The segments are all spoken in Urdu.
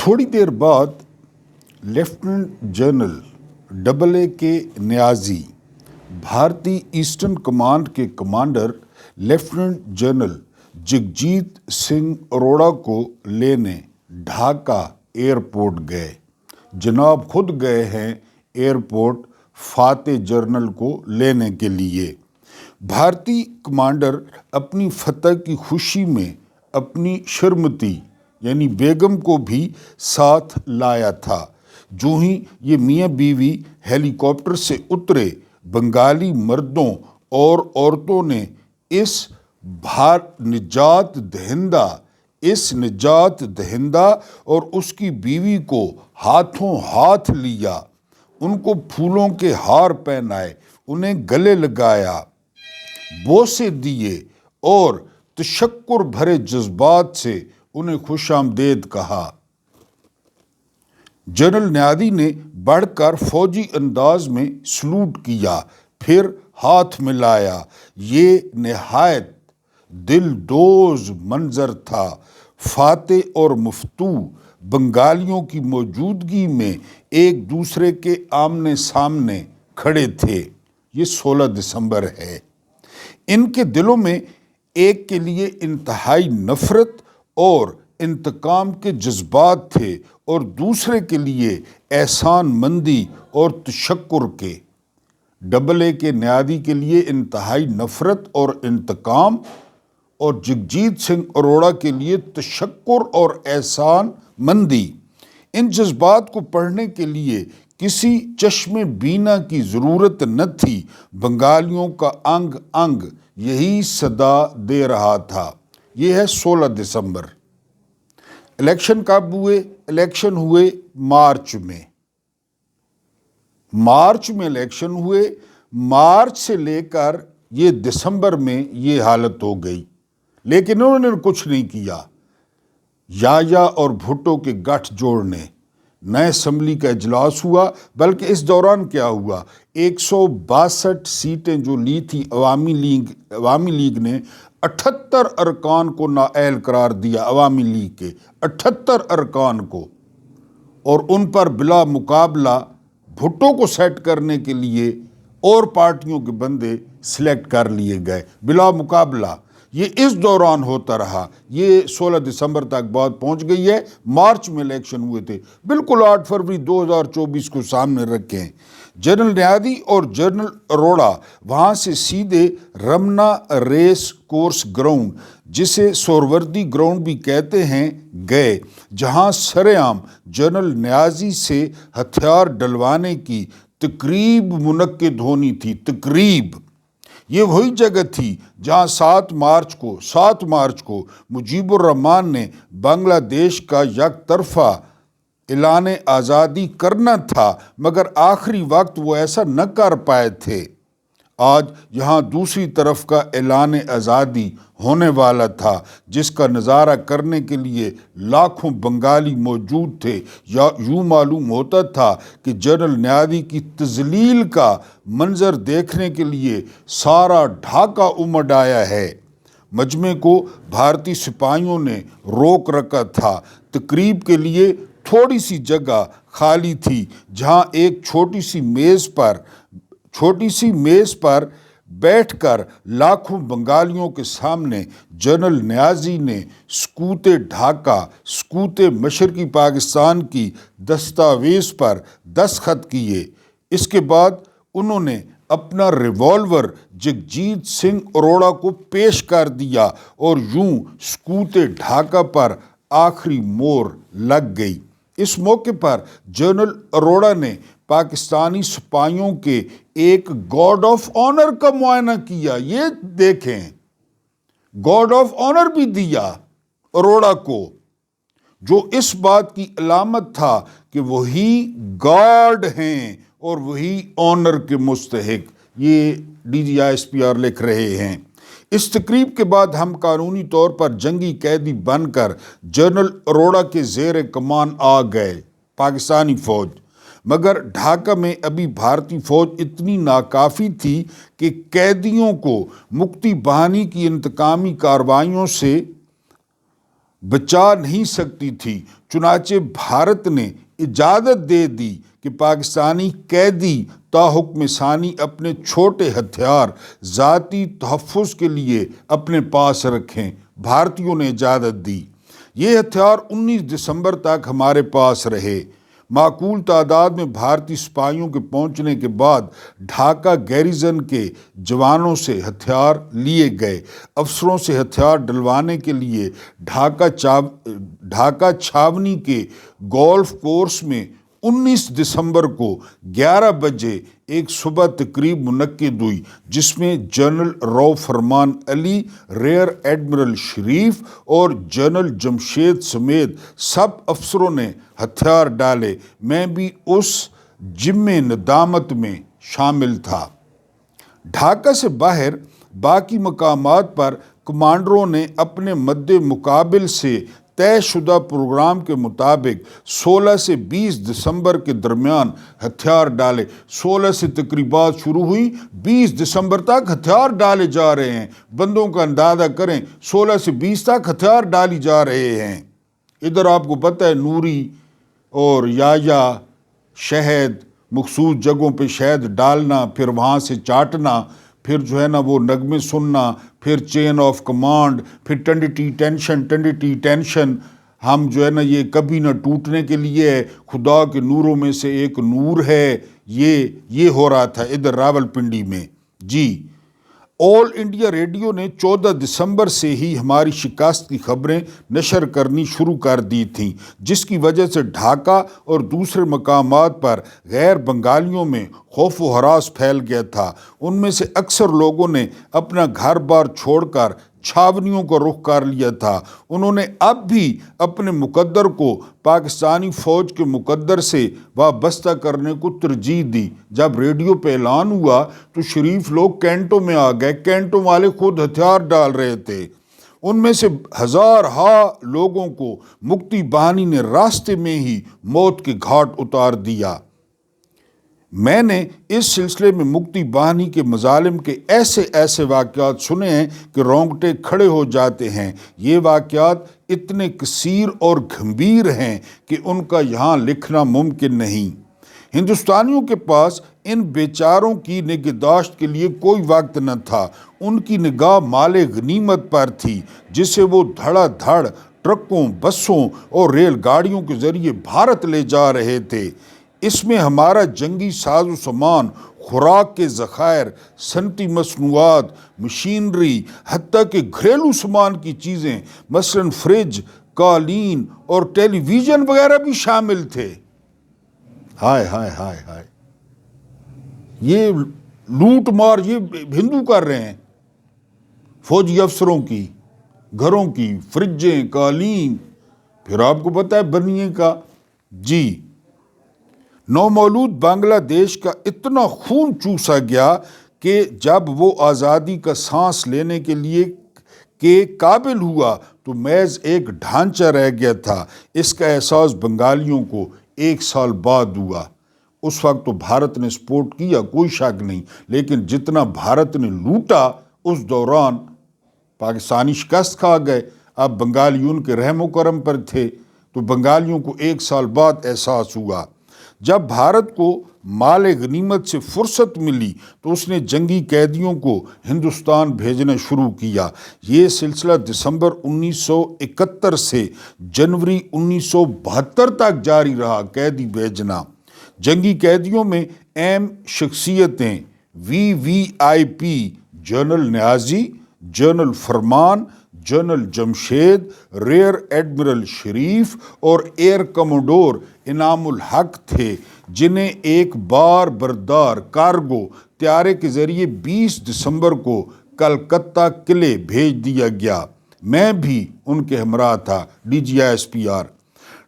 تھوڑی دیر بعد لیفٹیننٹ جنرل AA کے نیازی بھارتی ایسٹرن کمانڈ کے commander lieutenant general Jagjit Singh Arora کو لینے ڈھاکہ ایئرپورٹ گئے۔ جناب خود گئے ہیں ایئرپورٹ فاتح جنرل کو لینے کے لیے۔ بھارتی کمانڈر اپنی فتح کی خوشی میں اپنی شرمتی یعنی بیگم کو بھی ساتھ لایا تھا۔ جو ہی یہ میاں بیوی ہیلی کاپٹر سے اترے، بنگالی مردوں اور عورتوں نے اس نجات دہندہ اور اس کی بیوی کو ہاتھوں ہاتھ لیا، ان کو پھولوں کے ہار پہنائے، انہیں گلے لگایا، بوسے دیے اور تشکر بھرے جذبات سے انہیں خوش آمدید کہا۔ جنرل نیازی نے بڑھ کر فوجی انداز میں سلوٹ کیا، پھر ہاتھ ملایا۔ یہ نہایت دل دوز منظر تھا۔ فاتح اور مفتوح بنگالیوں کی موجودگی میں ایک دوسرے کے آمنے سامنے کھڑے تھے۔ یہ 16 دسمبر ہے۔ ان کے دلوں میں ایک کے لیے انتہائی نفرت اور انتقام کے جذبات تھے اور دوسرے کے لیے احسان مندی اور تشکر کے۔ AA کے نیازی کے لیے انتہائی نفرت اور انتقام، اور جگجیت سنگھ اروڑہ کے لیے تشکر اور احسان مندی۔ ان جذبات کو پڑھنے کے لیے کسی چشم بینا کی ضرورت نہ تھی۔ بنگالیوں کا انگ انگ یہی صدا دے رہا تھا۔ یہ ہے 16 دسمبر۔ الیکشن کب ہوئے؟ الیکشن ہوئے مارچ میں۔ مارچ میں الیکشن ہوئے۔ مارچ سے لے کر یہ دسمبر میں یہ حالت ہو گئی، لیکن انہوں نے کچھ نہیں کیا۔ یا اور بھٹو کے گٹھ جوڑنے، نئے اسمبلی کا اجلاس ہوا، بلکہ اس دوران کیا ہوا، 162 سیٹیں جو لی تھی عوامی لیگ نے 78 ارکان کو نااہل قرار دیا۔ عوامی لیگ کے 78 ارکان کو، اور ان پر بلا مقابلہ بھٹو کو سیٹ کرنے کے لیے اور پارٹیوں کے بندے سلیکٹ کر لیے گئے بلا مقابلہ۔ یہ اس دوران ہوتا رہا۔ یہ 16 دسمبر تک بات پہنچ گئی ہے۔ مارچ میں الیکشن ہوئے تھے، بالکل 8 فروری 2024 کو سامنے رکھیں۔ جنرل نیازی اور جنرل اروڑہ وہاں سے سیدھے رمنا ریس کورس گراؤنڈ، جسے سہروردی گراؤنڈ بھی کہتے ہیں، گئے، جہاں سرعام جنرل نیازی سے ہتھیار ڈلوانے کی تقریب منعقد ہونی تھی۔ تقریب یہ وہی جگہ تھی جہاں 7 مارچ کو مجیب الرحمان نے بنگلہ دیش کا یک طرفہ اعلان آزادی کرنا تھا، مگر آخری وقت وہ ایسا نہ کر پائے تھے۔ آج یہاں دوسری طرف کا اعلان آزادی ہونے والا تھا، جس کا نظارہ کرنے کے لیے لاکھوں بنگالی موجود تھے۔ یا یوں معلوم ہوتا تھا کہ جنرل نیازی کی تذلیل کا منظر دیکھنے کے لیے سارا ڈھاکہ امڈ آیا ہے۔ مجمع کو بھارتی سپاہیوں نے روک رکھا تھا۔ تقریب کے لیے تھوڑی سی جگہ خالی تھی، جہاں ایک چھوٹی سی میز پر بیٹھ کر لاکھوں بنگالیوں کے سامنے جنرل نیازی نے سکوت ڈھاکہ، سکوت مشرقی پاکستان کی دستاویز پر دستخط کیے۔ اس کے بعد انہوں نے اپنا ریوالور جگجیت سنگھ اروڑہ کو پیش کر دیا، اور یوں سکوت ڈھاکہ پر آخری مور لگ گئی۔ اس موقع پر جنرل اروڑہ نے پاکستانی سپاہیوں کے ایک گارڈ آف آنر کا معائنہ کیا۔ یہ دیکھیں، گارڈ آف آنر بھی دیا اروڑہ کو، جو اس بات کی علامت تھا کہ وہی گارڈ ہیں اور وہی آنر کے مستحق۔ یہ DGISPR لکھ رہے ہیں۔ اس تقریب کے بعد ہم قانونی طور پر جنگی قیدی بن کر جنرل اروڑہ کے زیر کمان آ گئے، پاکستانی فوج۔ مگر ڈھاکہ میں ابھی بھارتی فوج اتنی ناکافی تھی کہ قیدیوں کو مکتی بہانی کی انتقامی کارروائیوں سے بچا نہیں سکتی تھی، چنانچہ بھارت نے اجازت دے دی کہ پاکستانی قیدی تاحکم ثانی اپنے چھوٹے ہتھیار ذاتی تحفظ کے لیے اپنے پاس رکھیں۔ بھارتیوں نے اجازت دی۔ یہ ہتھیار 19 دسمبر تک ہمارے پاس رہے۔ معقول تعداد میں بھارتی سپاہیوں کے پہنچنے کے بعد ڈھاکہ گیریزن کے جوانوں سے ہتھیار لیے گئے۔ افسروں سے ہتھیار ڈلوانے کے لیے ڈھاکہ چھاونی کے گولف کورس میں 19 دسمبر کو 11 بجے ایک صبح تقریب منعقد ہوئی، جس میں جنرل رو فرمان علی، ریئر ایڈمرل شریف اور جنرل جمشید سمیت سب افسروں نے ہتھیار ڈالے۔ میں بھی اس جمع ندامت میں شامل تھا۔ ڈھاکہ سے باہر باقی مقامات پر کمانڈروں نے اپنے مد مقابل سے طے شدہ پروگرام کے مطابق 16 سے 20 دسمبر کے درمیان ہتھیار ڈالے۔ 16 سے تقریبات شروع ہوئی، 20 دسمبر تک ہتھیار ڈالے جا رہے ہیں۔ بندوں کا اندازہ کریں، 16 سے 20 تک ہتھیار ڈالی جا رہے ہیں۔ ادھر آپ کو پتہ ہے نوری اور یا شہد، مخصوص جگہوں پہ شہد ڈالنا، پھر وہاں سے چاٹنا، پھر جو ہے نا وہ نغمے سننا، پھر چین آف کمانڈ، پھر ٹنڈی ٹینشن، ہم جو ہے نا یہ کبھی نہ ٹوٹنے کے لیے ہے، خدا کے نوروں میں سے ایک نور ہے، یہ ہو رہا تھا ادھر راول پنڈی میں۔ جی آل انڈیا ریڈیو نے 14 دسمبر سے ہی ہماری شکست کی خبریں نشر کرنی شروع کر دی تھیں، جس کی وجہ سے ڈھاکہ اور دوسرے مقامات پر غیر بنگالیوں میں خوف و ہراس پھیل گیا تھا۔ ان میں سے اکثر لوگوں نے اپنا گھر بار چھوڑ کر چھاونیوں کا رخ کر لیا تھا۔ انہوں نے اب بھی اپنے مقدر کو پاکستانی فوج کے مقدر سے وابستہ کرنے کو ترجیح دی۔ جب ریڈیو پہ اعلان ہوا تو شریف لوگ کینٹوں میں آ گئے۔ کینٹوں والے خود ہتھیار ڈال رہے تھے۔ ان میں سے ہزارہا لوگوں کو مکتی باہنی نے راستے میں ہی موت کے گھاٹ اتار دیا۔ میں نے اس سلسلے میں مکتی باہنی کے مظالم کے ایسے واقعات سنے ہیں کہ رونگٹے کھڑے ہو جاتے ہیں۔ یہ واقعات اتنے کثیر اور گھمبیر ہیں کہ ان کا یہاں لکھنا ممکن نہیں۔ ہندوستانیوں کے پاس ان بیچاروں کی نگہداشت کے لیے کوئی وقت نہ تھا۔ ان کی نگاہ مال غنیمت پر تھی، جسے وہ دھڑا دھڑ ٹرکوں، بسوں اور ریل گاڑیوں کے ذریعے بھارت لے جا رہے تھے۔ اس میں ہمارا جنگی ساز و سامان، خوراک کے ذخائر، صنعتی مصنوعات، مشینری، حتیٰ کہ گھریلو سامان کی چیزیں مثلاً فریج، قالین اور ٹیلی ویژن وغیرہ بھی شامل تھے۔ ہائے ہائے ہائے ہائے، یہ لوٹ مار یہ ہندو کر رہے ہیں، فوجی افسروں کی گھروں کی فریجیں، قالین، پھر آپ کو پتہ ہے بنیے کا۔ جی نومولود بنگلہ دیش کا اتنا خون چوسا گیا کہ جب وہ آزادی کا سانس لینے کے لیے کے قابل ہوا تو محض ایک ڈھانچہ رہ گیا تھا۔ اس کا احساس بنگالیوں کو 1 سال بعد ہوا۔ اس وقت تو بھارت نے سپورٹ کیا، کوئی شک نہیں، لیکن جتنا بھارت نے لوٹا اس دوران پاکستانی شکست کھا گئے۔ اب بنگالی ان کے رحم و کرم پر تھے، تو بنگالیوں کو 1 سال بعد احساس ہوا۔ جب بھارت کو مال غنیمت سے فرصت ملی تو اس نے جنگی قیدیوں کو ہندوستان بھیجنا شروع کیا۔ یہ سلسلہ دسمبر 1971 سے جنوری 1972 تک جاری رہا، قیدی بھیجنا۔ جنگی قیدیوں میں اہم شخصیتیں VVIP جنرل نیازی، جنرل فرمان، جنرل جمشید، ریئر ایڈمرل شریف اور ایئر کموڈور انعام الحق تھے، جنہیں ایک بار بردار کارگو طیارے کے ذریعے 20 دسمبر کو کلکتہ قلعے بھیج دیا گیا۔ میں بھی ان کے ہمراہ تھا، DGISPR۔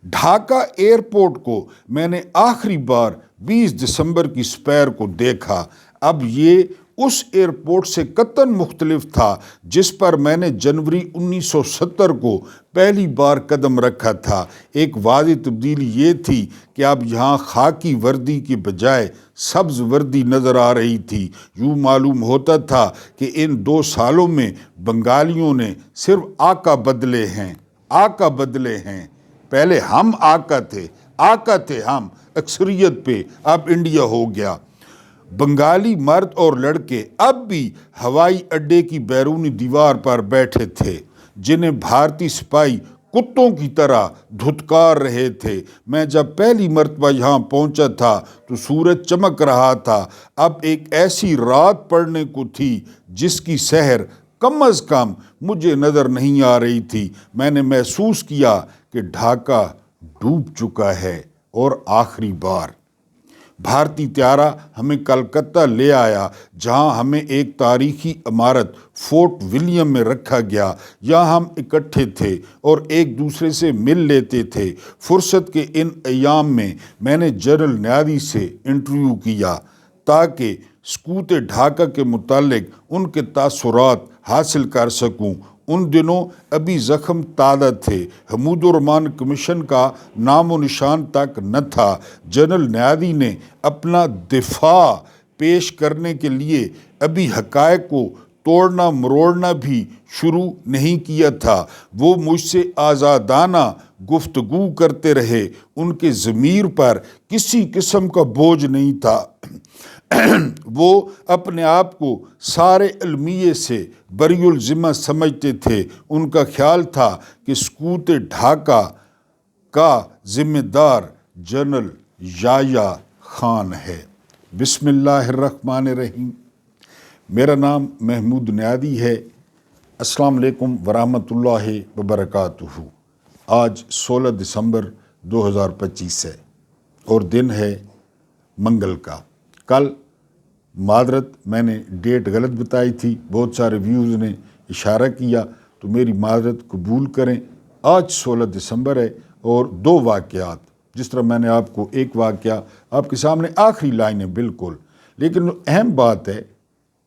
ڈھاکہ ایئرپورٹ کو میں نے آخری بار 20 دسمبر کی سپیر کو دیکھا۔ اب یہ اس ایئرپورٹ سے قطعاً مختلف تھا جس پر میں نے جنوری 1970 کو پہلی بار قدم رکھا تھا۔ ایک واضح تبدیلی یہ تھی کہ اب یہاں خاکی وردی کی بجائے سبز وردی نظر آ رہی تھی۔ یوں معلوم ہوتا تھا کہ ان 2 سالوں میں بنگالیوں نے صرف آقا بدلے ہیں، آقا بدلے ہیں، پہلے ہم آقا تھے ہم اکثریت پہ، اب انڈیا ہو گیا۔ بنگالی مرد اور لڑکے اب بھی ہوائی اڈے کی بیرونی دیوار پر بیٹھے تھے، جنہیں بھارتی سپاہی کتوں کی طرح دھتکار رہے تھے۔ میں جب پہلی مرتبہ یہاں پہنچا تھا تو سورج چمک رہا تھا۔ اب ایک ایسی رات پڑنے کو تھی جس کی سحر کم از کم مجھے نظر نہیں آ رہی تھی۔ میں نے محسوس کیا کہ ڈھاکہ ڈوب چکا ہے اور آخری بار بھارتی طیارہ ہمیں کلکتہ لے آیا، جہاں ہمیں ایک تاریخی عمارت فورٹ ولیم میں رکھا گیا۔ یہاں ہم اکٹھے تھے اور ایک دوسرے سے مل لیتے تھے۔ فرصت کے ان ایام میں میں نے جنرل نیادی سے انٹرویو کیا تاکہ سقوط ڈھاکہ کے متعلق ان کے تاثرات حاصل کر سکوں۔ ان دنوں ابھی زخم تازہ تھے، حمود الرحمن کمیشن کا نام و نشان تک نہ تھا۔ جنرل نیادی نے اپنا دفاع پیش کرنے کے لیے ابھی حقائق کو توڑنا مروڑنا بھی شروع نہیں کیا تھا۔ وہ مجھ سے آزادانہ گفتگو کرتے رہے، ان کے ضمیر پر کسی قسم کا بوجھ نہیں تھا۔ وہ اپنے آپ کو سارے علمیے سے بری الذمہ سمجھتے تھے۔ ان کا خیال تھا کہ سقوط ڈھاکہ کا ذمہ دار جنرل یحییٰ خان ہے۔ بسم اللہ الرحمن الرحیم۔ میرا نام محمود نیادی ہے۔ السلام علیکم ورحمۃ اللہ وبرکاتہ۔ آج 16 دسمبر 2025 ہے اور دن ہے منگل کا۔ کل معذرت، میں نے ڈیٹ غلط بتائی تھی، بہت سارے ویوز نے اشارہ کیا تو میری معذرت قبول کریں۔ آج 16 دسمبر ہے اور دو واقعات، جس طرح میں نے آپ کو ایک واقعہ آپ کے سامنے آخری لائن ہے بالکل، لیکن اہم بات ہے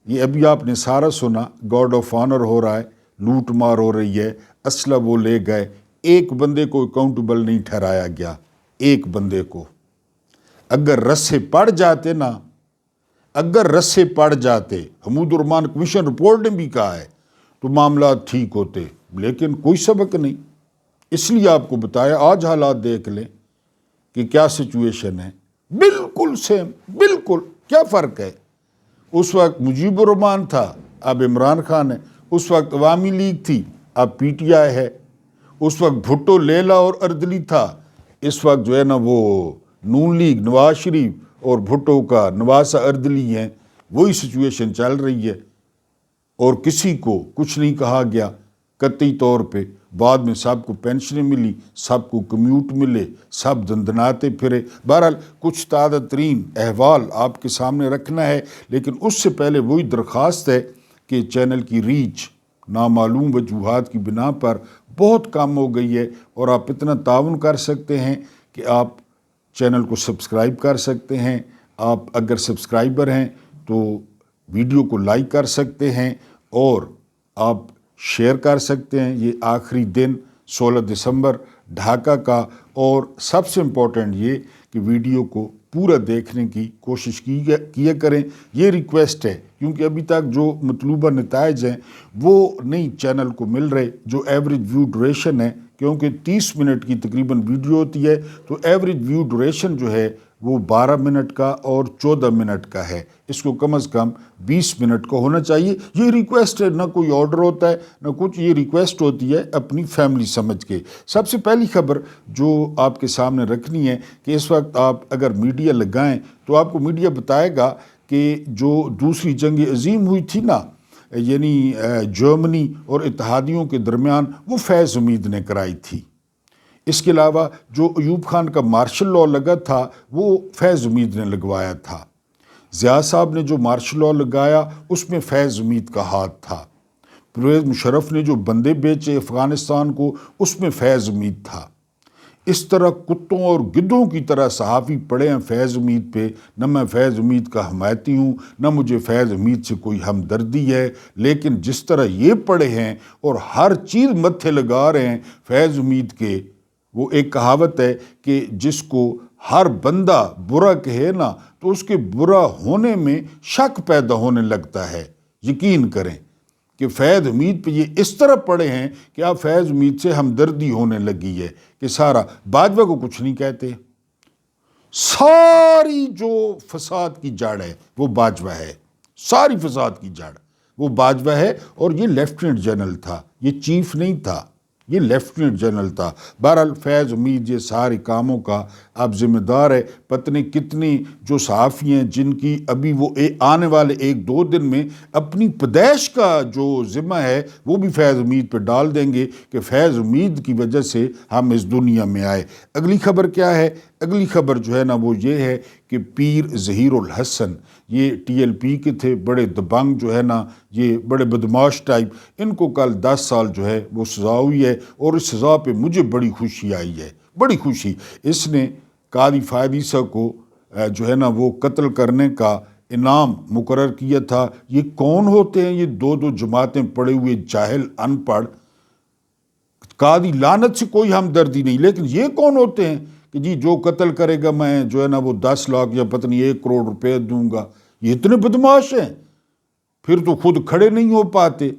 یہ ابھی آپ نے سارا سنا، گارڈ آف آنر ہو رہا ہے، لوٹ مار ہو رہی ہے، اسلحہ وہ لے گئے، ایک بندے کو اکاؤنٹیبل نہیں ٹھہرایا گیا۔ ایک بندے کو اگر رسے پڑ جاتے نا، اگر رسے پڑ جاتے، حمود الرحمن کمیشن رپورٹ نے بھی کہا ہے، تو معاملات ٹھیک ہوتے، لیکن کوئی سبق نہیں۔ اس لیے آپ کو بتایا، آج حالات دیکھ لیں کہ کیا سچویشن ہے، بالکل سیم، بالکل کیا فرق ہے۔ اس وقت مجیب الرحمن تھا، اب عمران خان ہے۔ اس وقت عوامی لیگ تھی، اب پی ٹی آئی ہے۔ اس وقت بھٹو لیلا اور اردلی تھا، اس وقت جو ہے نا وہ نون لیگ نواز شریف اور بھٹو کا نواسہ اردلی ہیں، وہی سچویشن چل رہی ہے اور کسی کو کچھ نہیں کہا گیا قطعی طور پہ۔ بعد میں سب کو پینشنیں ملی، سب کو کمیوٹ ملے، سب دندناتے پھرے۔ بہرحال کچھ تازہ ترین احوال آپ کے سامنے رکھنا ہے، لیکن اس سے پہلے وہی درخواست ہے کہ چینل کی ریچ نامعلوم وجوہات کی بنا پر بہت کم ہو گئی ہے، اور آپ اتنا تعاون کر سکتے ہیں کہ آپ چینل کو سبسکرائب کر سکتے ہیں۔ آپ اگر سبسکرائبر ہیں تو ویڈیو کو لائک کر سکتے ہیں اور آپ شیئر کر سکتے ہیں۔ یہ آخری دن 16 دسمبر ڈھاکہ کا، اور سب سے امپورٹنٹ یہ کہ ویڈیو کو پورا دیکھنے کی کوشش کیا کریں۔ یہ ریکویسٹ ہے کیونکہ ابھی تک جو مطلوبہ نتائج ہیں وہ نہیں چینل کو مل رہے۔ جو ایوریج ویو ڈوریشن ہے، کیونکہ 30 منٹ کی تقریباً ویڈیو ہوتی ہے، تو ایوریج ویو ڈوریشن جو ہے وہ 12 منٹ کا اور 14 منٹ کا ہے۔ اس کو کم از کم 20 منٹ کا ہونا چاہیے۔ یہ ریکویسٹ ہے، نہ کوئی آرڈر ہوتا ہے نہ کچھ، یہ ریکویسٹ ہوتی ہے اپنی فیملی سمجھ کے۔ سب سے پہلی خبر جو آپ کے سامنے رکھنی ہے کہ اس وقت آپ اگر میڈیا لگائیں تو آپ کو میڈیا بتائے گا کہ جو دوسری جنگ عظیم ہوئی تھی نا، یعنی جرمنی اور اتحادیوں کے درمیان، وہ فیض امید نے کرائی تھی۔ اس کے علاوہ جو ایوب خان کا مارشل لاء لگا تھا وہ فیض امید نے لگوایا تھا۔ ضیاء صاحب نے جو مارشل لاء لگایا اس میں فیض امید کا ہاتھ تھا۔ پرویز مشرف نے جو بندے بیچے افغانستان کو، اس میں فیض امید تھا۔ اس طرح کتوں اور گدھوں کی طرح صحافی پڑے ہیں فیض امید پہ۔ نہ میں فیض امید کا حمایتی ہوں، نہ مجھے فیض امید سے کوئی ہمدردی ہے، لیکن جس طرح یہ پڑے ہیں اور ہر چیز متھے لگا رہے ہیں فیض امید کے، وہ ایک کہاوت ہے کہ جس کو ہر بندہ برا کہے نا تو اس کے برا ہونے میں شک پیدا ہونے لگتا ہے۔ یقین کریں کہ فیض حمید پہ یہ اس طرح پڑے ہیں کہ اب فیض حمید سے ہمدردی ہونے لگی ہے کہ سارا باجوہ کو کچھ نہیں کہتے. ساری جو فساد کی جڑ ہے وہ باجوہ ہے، ساری فساد کی جڑ وہ باجوہ ہے. اور یہ لیفٹیننٹ جنرل تھا، یہ چیف نہیں تھا، یہ لیفٹیننٹ جنرل تھا. بہرحال فیض حمید یہ سارے کاموں کا اب ذمہ دار ہے. پتہ نہیں کتنی جو صحافی ہیں جن کی ابھی وہ آنے والے 1-2 دن میں اپنی پیدائش کا جو ذمہ ہے وہ بھی فیض حمید پہ ڈال دیں گے کہ فیض حمید کی وجہ سے ہم اس دنیا میں آئے. اگلی خبر کیا ہے؟ اگلی خبر جو ہے نا وہ یہ ہے کہ پیر ظہیر الحسن، یہ TLP کے تھے، بڑے دبنگ جو ہے نا، یہ بڑے بدماش ٹائپ، ان کو کل 10 سال جو ہے وہ سزا ہوئی ہے. اور اس سزا پہ مجھے بڑی خوشی آئی ہے، بڑی خوشی. اس نے قاضی فائد عیسیٰ کو جو ہے نا وہ قتل کرنے کا انعام مقرر کیا تھا. یہ کون ہوتے ہیں یہ 2 جماعتیں پڑے ہوئے جاہل ان پڑھ؟ قاضی لعنت سے کوئی ہمدردی نہیں، لیکن یہ کون ہوتے ہیں کہ جی جو قتل کرے گا میں جو ہے نا وہ 10 لاکھ یا پتہ نہیں 1 کروڑ روپے دوں گا. یہ اتنے بدماش ہیں، پھر تو خود کھڑے نہیں ہو پاتے.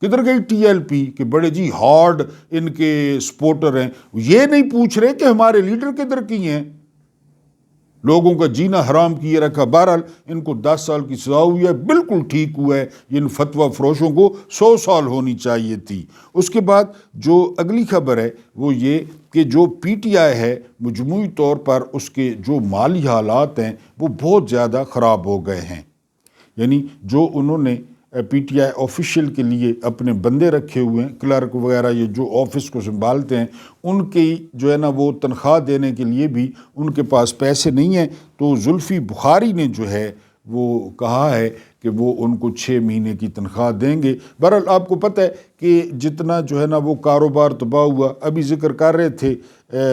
کدھر گئی TLP کہ بڑے جی ہارڈ ان کے سپورٹر ہیں، یہ نہیں پوچھ رہے کہ ہمارے لیڈر کدھر کی ہیں، لوگوں کا جینا حرام کیے رکھا. بہرحال ان کو 10 سال کی سزا ہوئی ہے، بالکل ٹھیک ہوا ہے. ان فتویٰ فروشوں کو 100 سال ہونی چاہیے تھی. اس کے بعد جو اگلی خبر ہے وہ یہ کہ جو PTI ہے مجموعی طور پر اس کے جو مالی حالات ہیں وہ بہت زیادہ خراب ہو گئے ہیں. یعنی جو انہوں نے PTI آفیشیل کے لیے اپنے بندے رکھے ہوئے ہیں، کلرک وغیرہ، یہ جو آفس کو سنبھالتے ہیں، ان کی جو ہے نا وہ تنخواہ دینے کے لیے بھی ان کے پاس پیسے نہیں ہیں. تو زلفی بخاری نے جو ہے وہ کہا ہے کہ وہ ان کو 6 مہینے کی تنخواہ دیں گے. بہرحال آپ کو پتہ ہے کہ جتنا جو ہے نا وہ کاروبار تباہ ہوا، ابھی ذکر کر رہے تھے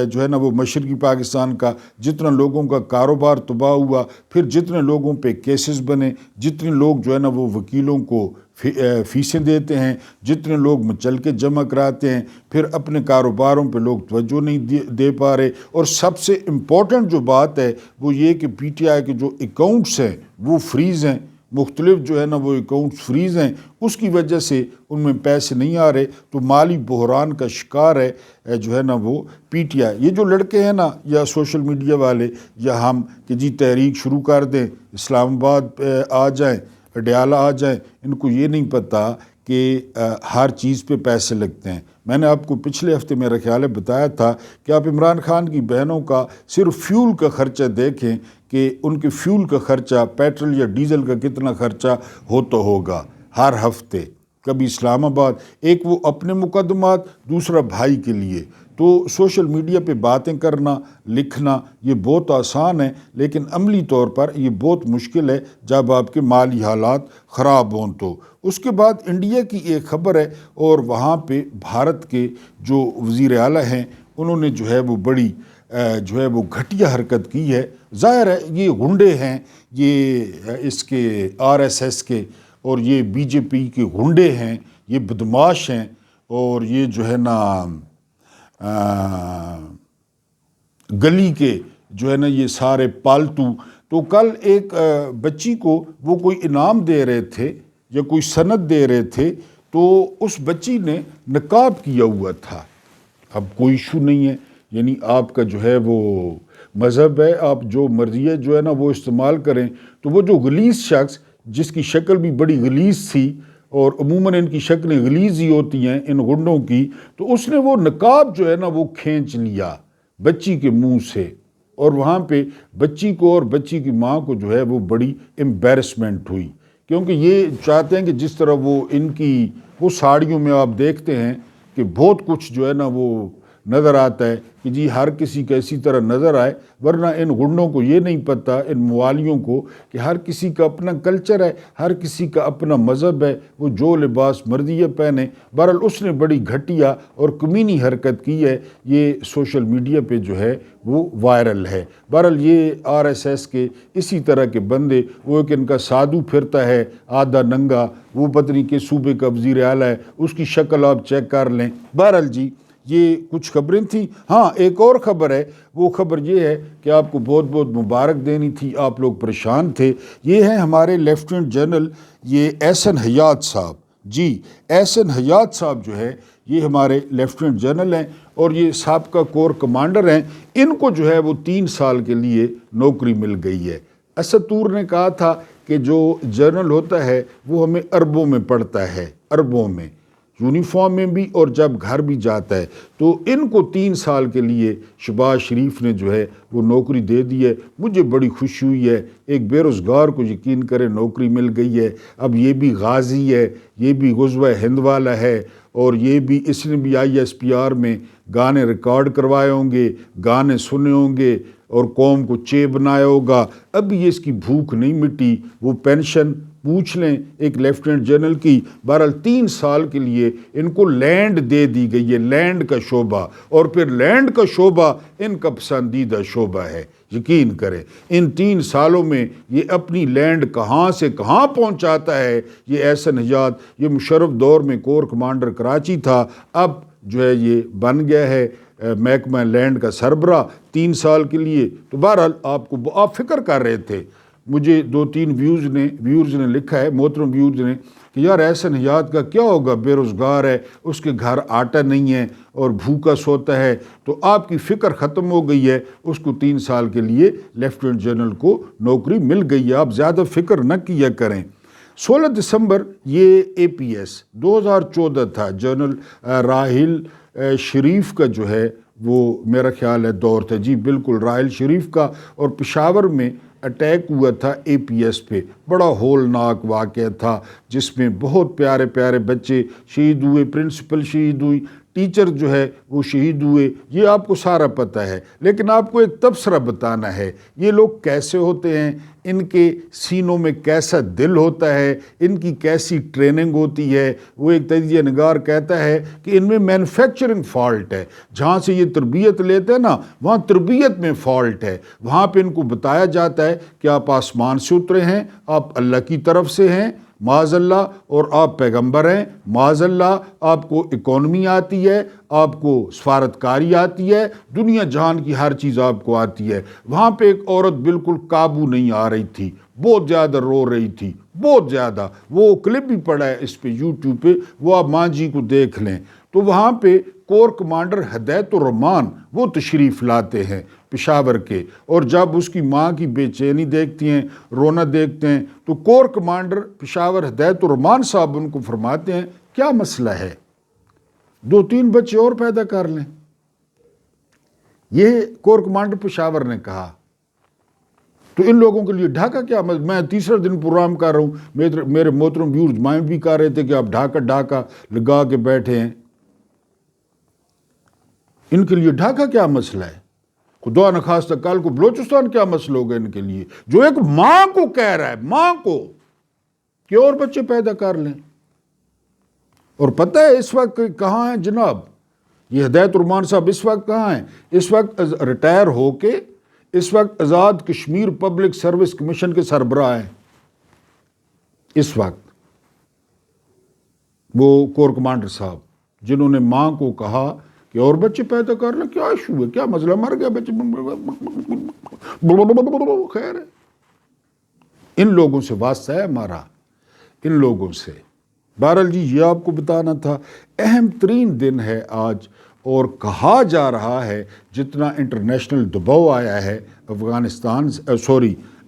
جو ہے نا وہ مشرقی پاکستان کا، جتنا لوگوں کا کاروبار تباہ ہوا، پھر جتنے لوگوں پہ کیسز بنے، جتنے لوگ جو ہے نا وہ وکیلوں کو فیسیں دیتے ہیں، جتنے لوگ مچلکے جمع کراتے ہیں، پھر اپنے کاروباروں پہ لوگ توجہ نہیں دے پا رہے. اور سب سے امپورٹنٹ جو بات ہے وہ یہ کہ PTI کے جو اکاؤنٹس ہیں وہ فریز ہیں، مختلف جو ہے نا وہ اکاؤنٹس فریز ہیں. اس کی وجہ سے ان میں پیسے نہیں آ رہے، تو مالی بحران کا شکار ہے جو ہے نا وہ PTI. یہ جو لڑکے ہیں نا یا سوشل میڈیا والے یا ہم کہ جی تحریک شروع کر دیں، اسلام آباد آ جائیں، اڈیالہ آ جائیں، ان کو یہ نہیں پتہ کہ ہر چیز پہ پیسے لگتے ہیں. میں نے آپ کو پچھلے ہفتے میرا خیال ہے بتایا تھا کہ آپ عمران خان کی بہنوں کا صرف فیول کا خرچہ دیکھیں کہ ان کے فیول کا خرچہ، پیٹرول یا ڈیزل کا کتنا خرچہ ہوتا ہوگا ہر ہفتے. کبھی اسلام آباد، ایک وہ اپنے مقدمات، دوسرا بھائی کے لیے. تو سوشل میڈیا پہ باتیں کرنا، لکھنا یہ بہت آسان ہے، لیکن عملی طور پر یہ بہت مشکل ہے جب آپ کے مالی حالات خراب ہوں. تو اس کے بعد انڈیا کی ایک خبر ہے، اور وہاں پہ بھارت کے جو وزیر اعلیٰ ہیں انہوں نے جو ہے وہ بڑی جو ہے وہ گھٹیا حرکت کی ہے. ظاہر ہے یہ غنڈے ہیں، یہ اس کے RSS کے، اور یہ BJP کے غنڈے ہیں، یہ بدماش ہیں، اور یہ جو ہے نا گلی کے جو ہے نا یہ سارے پالتو. تو کل ایک بچی کو وہ کوئی انعام دے رہے تھے یا کوئی سند دے رہے تھے، تو اس بچی نے نقاب کیا ہوا تھا. اب کوئی ایشو نہیں ہے، یعنی آپ کا جو ہے وہ مذہب ہے، آپ جو مرضی ہے جو ہے نا وہ استعمال کریں. تو وہ جو غلیظ شخص جس کی شکل بھی بڑی غلیظ تھی، اور عموماً ان کی شکلیں غلیظ ہی ہوتی ہیں ان غنڈوں کی، تو اس نے وہ نقاب جو ہے نا وہ کھینچ لیا بچی کے منہ سے. اور وہاں پہ بچی کو اور بچی کی ماں کو جو ہے وہ بڑی امبیرسمنٹ ہوئی، کیونکہ یہ چاہتے ہیں کہ جس طرح وہ ان کی وہ ساڑیوں میں آپ دیکھتے ہیں کہ بہت کچھ جو ہے نا وہ نظر آتا ہے کہ جی ہر کسی کا اسی طرح نظر آئے. ورنہ ان غنڈوں کو یہ نہیں پتہ، ان موالیوں کو، کہ ہر کسی کا اپنا کلچر ہے، ہر کسی کا اپنا مذہب ہے، وہ جو لباس مرضی ہے پہنے. بہرحال اس نے بڑی گھٹیا اور کمینی حرکت کی ہے، یہ سوشل میڈیا پہ جو ہے وہ وائرل ہے. بہرحال یہ RSS کے اسی طرح کے بندے، وہ ایک ان کا سادھو پھرتا ہے آدھا ننگا، وہ پتہ نہیں کہ صوبے کا وزیر اعلیٰ ہے، اس کی شکل آپ چیک کر لیں. بہرحال جی یہ کچھ خبریں تھیں. ہاں ایک اور خبر ہے، وہ خبر یہ ہے کہ آپ کو بہت بہت مبارک دینی تھی، آپ لوگ پریشان تھے. یہ ہیں ہمارے لیفٹیننٹ جنرل یہ احسن حیات صاحب. جی احسن حیات صاحب جو ہے یہ ہمارے لیفٹیننٹ جنرل ہیں اور یہ سابقہ کور کمانڈر ہیں، ان کو جو ہے وہ 3 سال کے لیے نوکری مل گئی ہے۔ اسد طور نے کہا تھا کہ جو جنرل ہوتا ہے وہ ہمیں اربوں میں پڑتا ہے، اربوں میں، یونیفارم میں بھی اور جب گھر بھی جاتا ہے۔ تو ان کو 3 سال کے لیے شہباز شریف نے جو ہے وہ نوکری دے دی ہے۔ مجھے بڑی خوشی ہوئی ہے، ایک بے روزگار کو یقین کرے نوکری مل گئی ہے۔ اب یہ بھی غازی ہے، یہ بھی غزوہ ہند والا ہے، اور یہ بھی اس نے بھی ISPR میں گانے ریکارڈ کروائے ہوں گے، گانے سنے ہوں گے اور قوم کو چے بنایا ہوگا۔ ابھی اس کی بھوک نہیں مٹی، وہ پینشن پوچھ لیں ایک لیفٹیننٹ جنرل کی۔ بہرحال 3 سال کے لیے ان کو لینڈ دے دی گئی ہے، لینڈ کا شعبہ، اور پھر لینڈ کا شعبہ ان کا پسندیدہ شعبہ ہے۔ یقین کریں ان 3 سالوں میں یہ اپنی لینڈ کہاں سے کہاں پہنچاتا ہے۔ یہ احسن حیات، یہ مشرف دور میں کور کمانڈر کراچی تھا، اب جو ہے یہ بن گیا ہے محکمہ لینڈ کا سربراہ 3 سال کے لیے۔ تو بہرحال آپ فکر کر رہے تھے، مجھے 2-3 ویورز نے لکھا ہے، محترم ویورز نے، کہ یار احسن حیات کا کیا ہوگا، بے روزگار ہے، اس کے گھر آٹا نہیں ہے اور بھوکا سوتا ہے۔ تو آپ کی فکر ختم ہو گئی ہے، اس کو 3 سال کے لیے لیفٹیننٹ جنرل کو نوکری مل گئی ہے، آپ زیادہ فکر نہ کیا کریں۔ 16 دسمبر یہ APS 2014 تھا، جنرل راحیل شریف کا جو ہے وہ میرا خیال ہے دور تھا، جی بالکل راحیل شریف کا، اور پشاور میں اٹیک ہوا تھا APS پہ، بڑا ہولناک واقعہ تھا جس میں بہت پیارے پیارے بچے شہید ہوئے، پرنسپل شہید ہوئی، ٹیچر جو ہے وہ شہید ہوئے، یہ آپ کو سارا پتہ ہے۔ لیکن آپ کو ایک تبصرہ بتانا ہے، یہ لوگ کیسے ہوتے ہیں، ان کے سینوں میں کیسا دل ہوتا ہے، ان کی کیسی ٹریننگ ہوتی ہے۔ وہ ایک تجزیہ نگار کہتا ہے کہ ان میں مینوفیکچرنگ فالٹ ہے، جہاں سے یہ تربیت لیتے ہیں نا وہاں تربیت میں فالٹ ہے۔ وہاں پہ ان کو بتایا جاتا ہے کہ آپ آسمان سے اترے ہیں، آپ اللہ کی طرف سے ہیں معاذ اللہ، اور آپ پیغمبر ہیں معاذ اللہ، آپ کو اکانومی آتی ہے، آپ کو سفارتکاری آتی ہے، دنیا جہان کی ہر چیز آپ کو آتی ہے۔ وہاں پہ ایک عورت بالکل قابو نہیں آ رہی تھی، بہت زیادہ رو رہی تھی، بہت زیادہ، وہ کلپ بھی پڑا ہے اس پہ YouTube پہ، وہ آپ ماں جی کو دیکھ لیں۔ تو وہاں پہ کور کمانڈر ہدایت الرحمان وہ تشریف لاتے ہیں پشاور کے، اور جب اس کی ماں کی بے چینی دیکھتی ہیں، رونا دیکھتے ہیں، تو کور کمانڈر پشاور ہدایت الرحمان صاحب ان کو فرماتے ہیں کیا مسئلہ ہے، 2-3 بچے اور پیدا کر لیں۔ یہ کور کمانڈر پشاور نے کہا۔ تو ان لوگوں کے لیے ڈھاکہ کیا، میں تیسرا دن پروگرام کر رہا ہوں، میرے محترم ویورز مائنڈ بھی کر رہے تھے کہ آپ ڈھاکہ لگا کے بیٹھے ہیں، ان کے لیے ڈھاکہ کیا مسئلہ ہے؟ خدا نخواستہ کل کو بلوچستان کیا مسئلہ ہوگا ان کے لیے، جو ایک ماں کو کہہ رہا ہے، ماں کو، کہ اور بچے پیدا کر لیں۔ اور پتہ ہے اس وقت کہاں ہیں جناب یہ ہدایت الرحمان صاحب، اس وقت کہاں ہیں؟ اس وقت ریٹائر ہو کے اس وقت Azad Kashmir public service commission کے سربراہ ہیں۔ اس وقت وہ کور کمانڈر صاحب جنہوں نے ماں کو کہا کہ اور بچے پیدا کر لیں، کیا ایشو ہے، کیا مسئلہ، مر گیا بچے، خیر ہے۔ ان لوگوں سے واسطہ ہے ہمارا، ان لوگوں سے۔ بہرحال جی یہ آپ کو بتانا تھا، اہم ترین دن ہے آج، اور کہا جا رہا ہے جتنا انٹرنیشنل دباؤ آیا ہے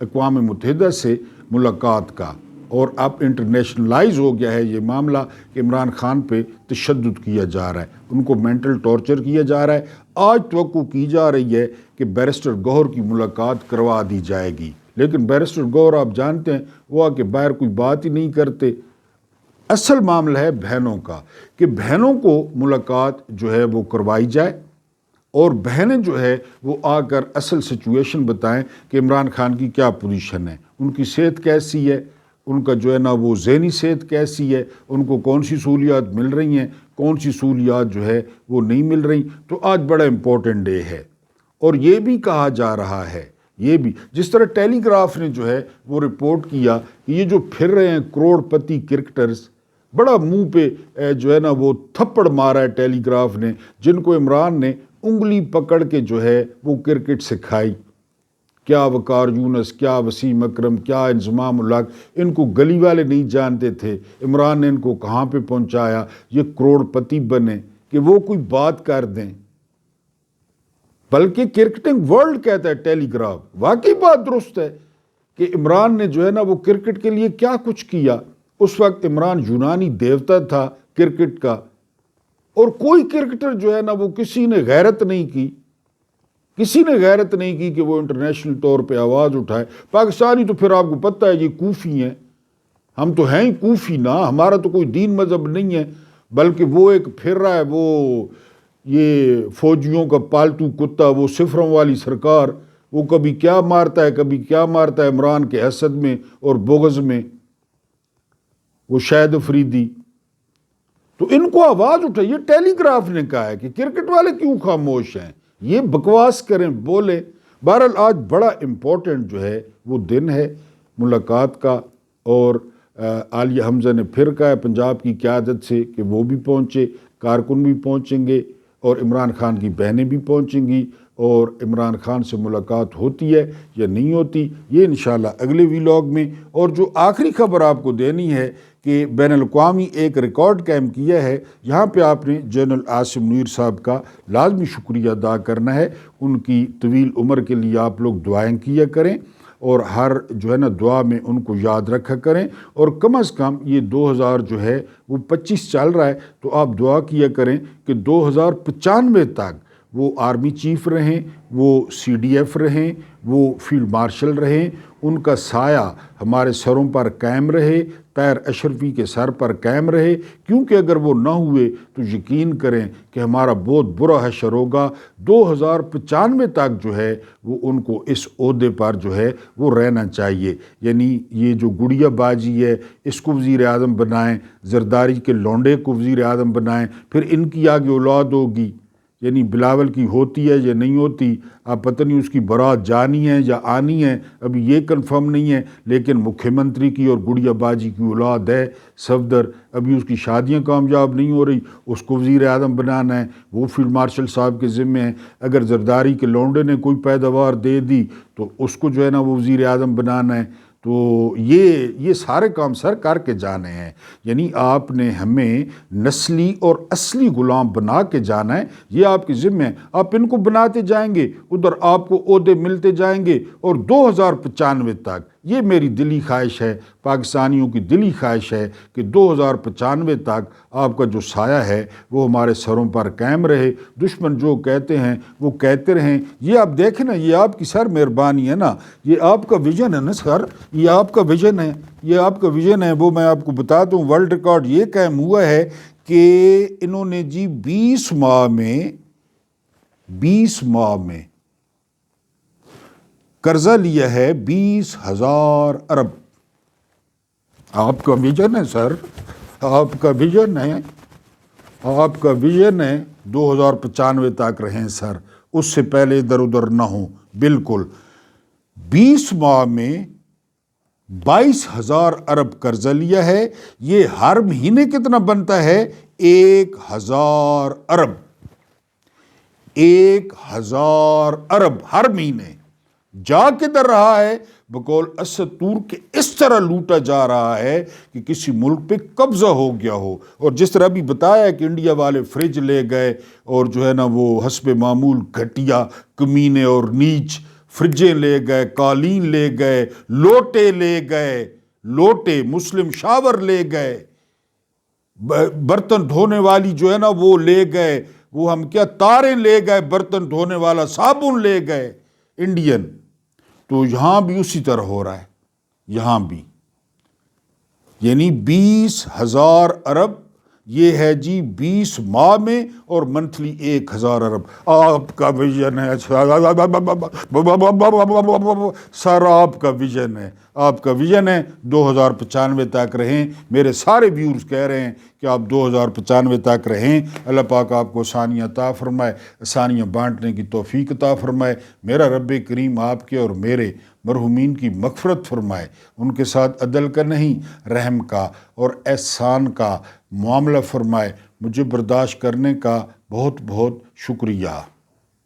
اقوام متحدہ سے ملاقات کا، اور اب انٹرنیشنلائز ہو گیا ہے یہ معاملہ کہ عمران خان پہ تشدد کیا جا رہا ہے، ان کو مینٹل ٹارچر کیا جا رہا ہے۔ آج توقع کی جا رہی ہے کہ بیرسٹر گوہر کی ملاقات کروا دی جائے گی، لیکن بیرسٹر گوہر آپ جانتے ہیں وہ آ کے باہر کوئی بات ہی نہیں کرتے۔ اصل معاملہ ہے بہنوں کا، کہ بہنوں کو ملاقات جو ہے وہ کروائی جائے، اور بہنیں جو ہے وہ آ کر اصل سچویشن بتائیں کہ عمران خان کی کیا پوزیشن ہے، ان کی صحت کیسی ہے، ان کا جو ہے نا وہ ذہنی صحت کیسی ہے، ان کو کون سی سہولیات مل رہی ہیں، کون سی سہولیات جو ہے وہ نہیں مل رہی۔ تو آج بڑا امپورٹنٹ ڈے ہے، اور یہ بھی کہا جا رہا ہے، یہ بھی جس طرح ٹیلی گراف نے جو ہے وہ رپورٹ کیا کہ یہ جو پھر رہے ہیں کروڑ پتی کرکٹرز، بڑا منہ پہ جو ہے نا وہ تھپڑ مارا ہے ٹیلی گراف نے، جن کو عمران نے انگلی پکڑ کے جو ہے وہ کرکٹ سکھائی۔ کیا وقار یونس، کیا وسیم اکرم، کیا انضمام الحق، ان کو گلی والے نہیں جانتے تھے، عمران نے ان کو کہاں پہ پہنچایا، یہ کروڑ پتی بنے کہ وہ کوئی بات کر دیں۔ بلکہ کرکٹنگ ورلڈ کہتا ہے ٹیلی گراف، واقعی بات درست ہے کہ عمران نے جو ہے نا وہ کرکٹ کے لیے کیا کچھ کیا۔ اس وقت عمران یونانی دیوتا تھا کرکٹ کا، اور کوئی کرکٹر جو ہے نا وہ کسی نے غیرت نہیں کی کہ وہ انٹرنیشنل طور پہ آواز اٹھائے۔ پاکستانی تو پھر آپ کو پتہ ہے یہ کوفی ہیں، ہم تو ہیں ہی کوفی نا، ہمارا تو کوئی دین مذہب نہیں ہے، بلکہ وہ ایک پھر رہا ہے وہ یہ فوجیوں کا پالتو کتا، وہ صفروں والی سرکار، وہ کبھی کیا مارتا ہے کبھی کیا مارتا ہے عمران کے حسد میں اور بغض میں، وہ شاہد افریدی۔ تو ان کو آواز اٹھائے، یہ ٹیلی گراف نے کہا ہے کہ کرکٹ والے کیوں خاموش ہیں، یہ بکواس کریں، بولیں۔ بہرحال آج بڑا امپورٹنٹ جو ہے وہ دن ہے ملاقات کا، اور عالیہ حمزہ نے پھر کہا ہے پنجاب کی قیادت سے کہ وہ بھی پہنچے، کارکن بھی پہنچیں گے اور عمران خان کی بہنیں بھی پہنچیں گی، اور عمران خان سے ملاقات ہوتی ہے یا نہیں ہوتی یہ انشاءاللہ اگلے ویلاگ میں۔ اور جو آخری خبر آپ کو دینی ہے کہ بین الاقوامی ایک ریکارڈ قائم کیا ہے، یہاں پہ آپ نے جنرل عاصم منیر صاحب کا لازمی شکریہ ادا کرنا ہے، ان کی طویل عمر کے لیے آپ لوگ دعائیں کیا کریں، اور ہر جو ہے نا دعا میں ان کو یاد رکھا کریں، اور کم از کم یہ 2000 جو ہے وہ 25 چل رہا ہے، تو آپ دعا کیا کریں کہ 2095 تک وہ آرمی چیف رہیں، وہ سی ڈی ایف رہیں، وہ فیلڈ مارشل رہیں، ان کا سایہ ہمارے سروں پر قائم رہے، طاہر اشرفی کے سر پر قائم رہے، کیونکہ اگر وہ نہ ہوئے تو یقین کریں کہ ہمارا بہت برا حشر ہوگا۔ 2095 تک جو ہے وہ ان کو اس عہدے پر جو ہے وہ رہنا چاہیے، یعنی یہ جو گڑیا بازی ہے اس کو وزیر اعظم بنائیں، زرداری کے لونڈے کو وزیر اعظم بنائیں، پھر ان کی آگے اولاد ہوگی، یعنی بلاول کی ہوتی ہے یا نہیں ہوتی، اب پتہ نہیں اس کی برات جانی ہے یا آنی ہے، ابھی یہ کنفرم نہیں ہے، لیکن مکھیہ منتری کی اور گڑیا باجی کی اولاد ہے صفدر، ابھی اس کی شادیاں کامیاب نہیں ہو رہی، اس کو وزیر اعظم بنانا ہے، وہ فیلڈ مارشل صاحب کے ذمے ہیں۔ اگر زرداری کے لونڈے نے کوئی پیداوار دے دی تو اس کو جو ہے نا وہ وزیر اعظم بنانا ہے۔ تو یہ سارے کام سر کر کے جانے ہیں، یعنی آپ نے ہمیں نسلی اور اصلی غلام بنا کے جانا ہے، یہ آپ کے ذمہ ہے۔ آپ ان کو بناتے جائیں گے، ادھر آپ کو عہدے ملتے جائیں گے، اور 2095 تک یہ میری دلی خواہش ہے، پاکستانیوں کی دلی خواہش ہے کہ 2095 تک آپ کا جو سایہ ہے وہ ہمارے سروں پر قائم رہے، دشمن جو کہتے ہیں وہ کہتے رہیں۔ یہ آپ دیکھیں نا، یہ آپ کی سر مہربانی ہے نا، یہ آپ کا ویژن ہے نا سر، یہ آپ کا ویژن ہے، یہ آپ کا ویژن ہے۔ وہ میں آپ کو بتاتا ہوں، ورلڈ ریکارڈ یہ قائم ہوا ہے کہ انہوں نے جی 20 ماہ میں قرضہ لیا ہے 20,000 ارب۔ آپ کا ویژن ہے سر، آپ کا ویژن ہے، آپ کا ویژن ہے 2095 تک رہیں سر، اس سے پہلے ادھر ادھر نہ ہوں۔ بالکل 20 ماہ میں 22,000 ارب قرضہ لیا ہے، یہ ہر مہینے کتنا بنتا ہے؟ 1,000 ارب، 1,000 ارب ہر مہینے۔ جا کدھر رہا ہے؟ بقول اسد تور کے اس طرح لوٹا جا رہا ہے کہ کسی ملک پہ قبضہ ہو گیا ہو۔ اور جس طرح بھی بتایا کہ انڈیا والے فریج لے گئے، اور جو ہے نا وہ حسب معمول گھٹیا کمینے اور نیچ فریجیں لے گئے، قالین لے گئے، لوٹے لے گئے، لوٹے مسلم شاور لے گئے، برتن دھونے والی جو ہے نا وہ لے گئے، وہ ہم کیا تاریں لے گئے، برتن دھونے والا صابن لے گئے انڈین۔ تو یہاں بھی اسی طرح ہو رہا ہے، یہاں بھی یعنی 20,000 ارب یہ ہے جی 20 ماہ میں، اور منتھلی 1,000 ارب۔ آپ کا ویژن ہے سر، آپ کا ویژن ہے، آپ کا ویژن ہے 2095 تک رہیں۔ میرے سارے ویورز کہہ رہے ہیں کہ آپ 2095 تک رہیں۔ اللہ پاک آپ کو آسانیاں عطا فرمائے، آسانیاں بانٹنے کی توفیق عطا فرمائے۔ میرا رب کریم آپ کے اور میرے مرحومین کی مغفرت فرمائے، ان کے ساتھ عدل کا نہیں رحم کا اور احسان کا معاملہ فرمائے۔ مجھے برداشت کرنے کا بہت بہت شکریہ۔